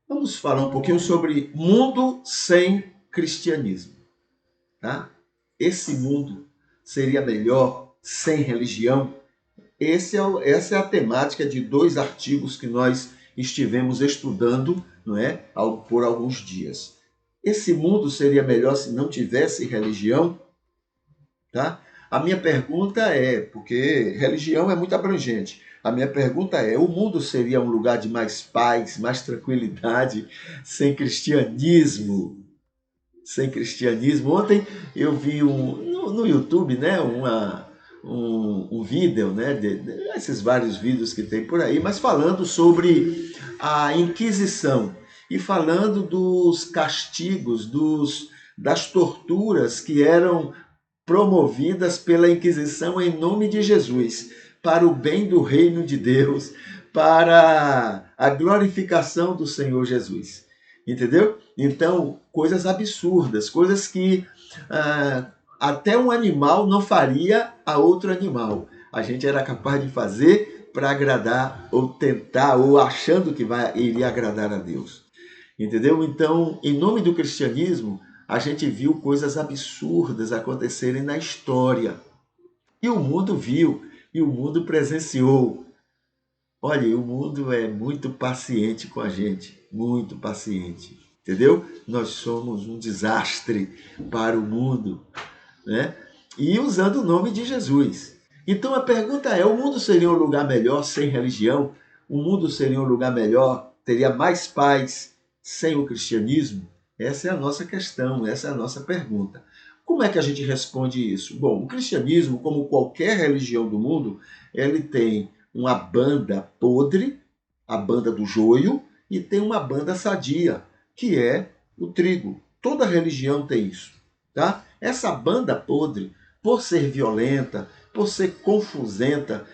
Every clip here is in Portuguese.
Vamos falar um pouquinho sobre mundo sem cristianismo, tá? Esse mundo seria melhor sem religião? Essa é a temática de dois artigos que nós estivemos estudando, não é, por alguns dias. Esse mundo seria melhor se não tivesse religião? Tá? A minha pergunta é, porque religião é muito abrangente, a minha pergunta é, o mundo seria um lugar de mais paz, mais tranquilidade, sem cristianismo? Sem cristianismo. Ontem eu vi no YouTube, né, um vídeo, né, esses vários vídeos que tem por aí, mas falando sobre a Inquisição e falando dos castigos, das torturas que eram promovidas pela Inquisição em nome de Jesus, para o bem do reino de Deus, para a glorificação do Senhor Jesus. Entendeu? Então, coisas absurdas, coisas que até um animal não faria a outro animal. A gente era capaz de fazer para agradar, ou tentar, ou achando que iria agradar a Deus. Entendeu? Então, em nome do cristianismo, a gente viu coisas absurdas acontecerem na história. E o mundo viu, e o mundo presenciou. Olha, o mundo é muito paciente com a gente, muito paciente. Entendeu? Nós somos um desastre para o mundo, né? E usando o nome de Jesus. Então a pergunta é: o mundo seria um lugar melhor sem religião? O mundo seria um lugar melhor? Teria mais paz sem o cristianismo? Essa é a nossa questão, essa é a nossa pergunta. Como é que a gente responde isso? Bom, o cristianismo, como qualquer religião do mundo, ele tem uma banda podre, a banda do joio, e tem uma banda sadia, que é o trigo. Toda religião tem isso, tá? Essa banda podre, por ser violenta, por ser confusenta,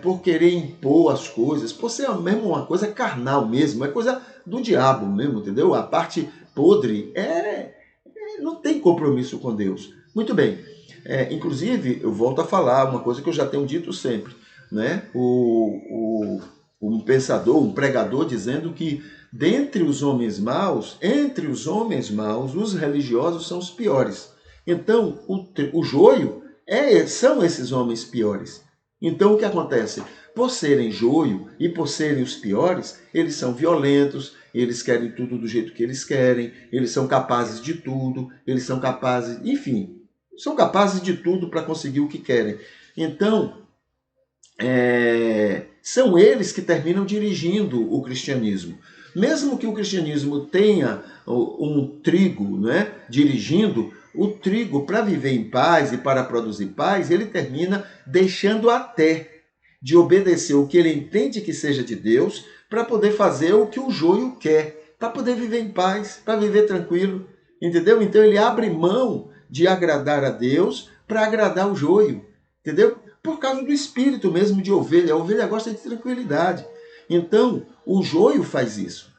por querer impor as coisas, por ser mesmo uma coisa carnal mesmo, é coisa do diabo mesmo, entendeu? A parte podre não tem compromisso com Deus. Muito bem. Inclusive, eu volto a falar uma coisa que eu já tenho dito sempre, né? Um pensador, um pregador dizendo que entre os homens maus, os religiosos são os piores. Então, o joio são esses homens piores. Então, o que acontece? Por serem joio e por serem os piores, eles são violentos, eles querem tudo do jeito que eles querem, eles são capazes de tudo, eles são capazes, enfim, são capazes de tudo para conseguir o que querem. Então, são eles que terminam dirigindo o cristianismo. Mesmo que o cristianismo tenha um trigo, né, dirigindo, o trigo, para viver em paz e para produzir paz, ele termina deixando até de obedecer o que ele entende que seja de Deus, para poder fazer o que o joio quer, para poder viver em paz, para viver tranquilo. Entendeu? Então ele abre mão de agradar a Deus para agradar o joio. Entendeu? Por causa do espírito mesmo de ovelha. A ovelha gosta de tranquilidade. Então, o joio faz isso.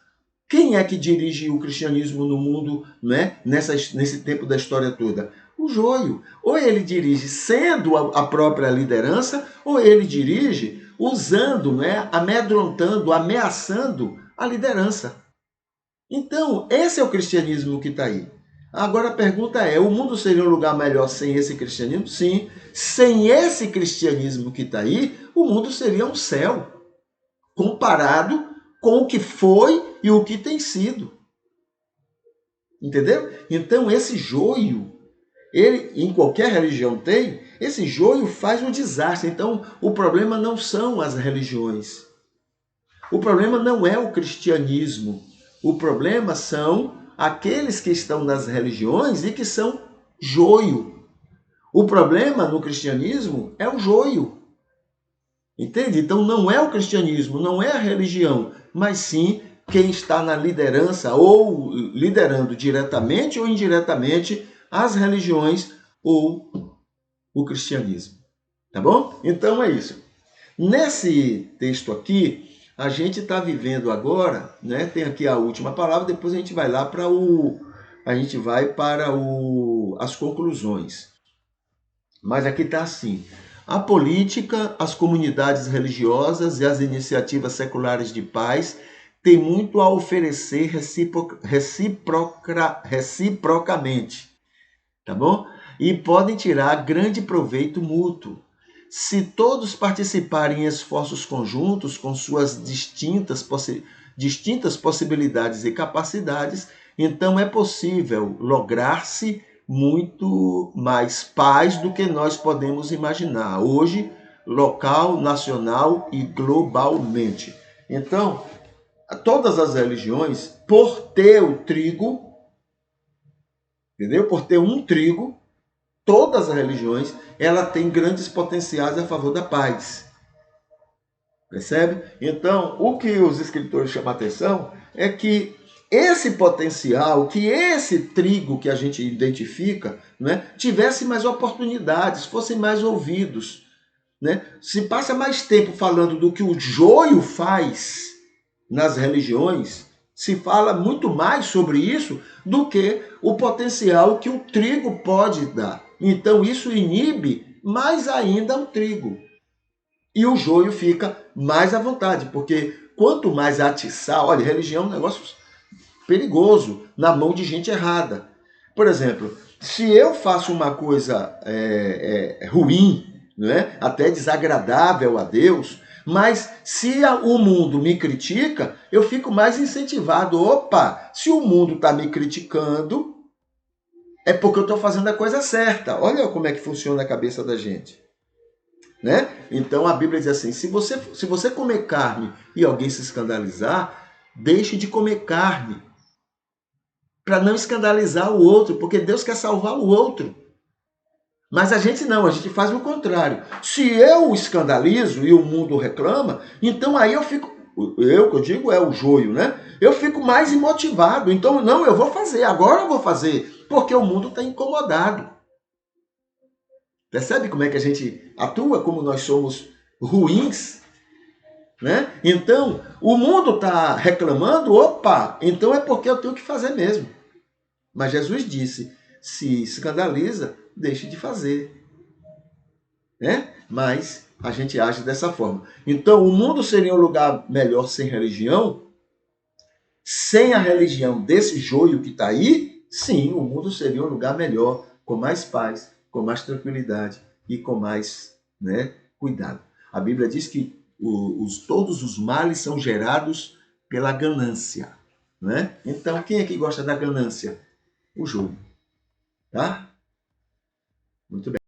Quem é que dirige o cristianismo no mundo, né, nesse tempo da história toda? O joio. Ou ele dirige sendo a própria liderança, ou ele dirige usando, né, amedrontando, ameaçando a liderança. Então, esse é o cristianismo que está aí. Agora a pergunta é: o mundo seria um lugar melhor sem esse cristianismo? Sim. Sem esse cristianismo que está aí, o mundo seria um céu, comparado com o que foi e o que tem sido. Entendeu? Então esse joio, ele em qualquer religião tem, esse joio faz um desastre. Então o problema não são as religiões. O problema não é o cristianismo. O problema são aqueles que estão nas religiões e que são joio. O problema no cristianismo é o joio. Entende? Então não é o cristianismo, não é a religião, mas sim quem está na liderança ou liderando diretamente ou indiretamente as religiões ou o cristianismo. Tá bom? Então é isso. Nesse texto aqui, a gente está vivendo agora, né? Tem aqui a última palavra, depois a gente vai lá para as conclusões. Mas aqui está assim: a política, as comunidades religiosas e as iniciativas seculares de paz tem muito a oferecer reciprocamente, tá bom? E podem tirar grande proveito mútuo. Se todos participarem em esforços conjuntos com suas distintas possibilidades e capacidades, então é possível lograr-se muito mais paz do que nós podemos imaginar hoje, local, nacional e globalmente. Então, todas as religiões, por ter o trigo, entendeu? Por ter um trigo, todas as religiões, ela tem grandes potenciais a favor da paz. Percebe? Então, o que os escritores chamam a atenção é que esse potencial, que esse trigo que a gente identifica, né, tivesse mais oportunidades, fossem mais ouvidos. Né? Se passa mais tempo falando do que o joio faz nas religiões, se fala muito mais sobre isso do que o potencial que o trigo pode dar. Então isso inibe mais ainda o trigo. E o joio fica mais à vontade, porque quanto mais atiçar, olha, religião é um negócio perigoso na mão de gente errada. Por exemplo, se eu faço uma coisa ruim, né, até desagradável a Deus, mas se o mundo me critica, eu fico mais incentivado. Opa, se o mundo está me criticando, é porque eu estou fazendo a coisa certa. Olha como é que funciona a cabeça da gente. Né? Então a Bíblia diz assim, se você comer carne e alguém se escandalizar, deixe de comer carne, para não escandalizar o outro, porque Deus quer salvar o outro. Mas a gente não, a gente faz o contrário. Se eu escandalizo e o mundo reclama, então aí eu fico, que eu digo é o joio, né? Eu fico mais imotivado. Então, não, eu vou fazer, agora eu vou fazer, porque o mundo está incomodado. Percebe como é que a gente atua, como nós somos ruins? Né? Então, o mundo está reclamando, opa, então é porque eu tenho que fazer mesmo. Mas Jesus disse, se escandaliza, deixe de fazer. Né? Mas a gente age dessa forma. Então, o mundo seria um lugar melhor sem religião? Sem a religião desse joio que está aí, sim, o mundo seria um lugar melhor, com mais paz, com mais tranquilidade e com mais, né, cuidado. A Bíblia diz que todos os males são gerados pela ganância. Né? Então, quem é que gosta da ganância? O joio. Tá? Muito bem.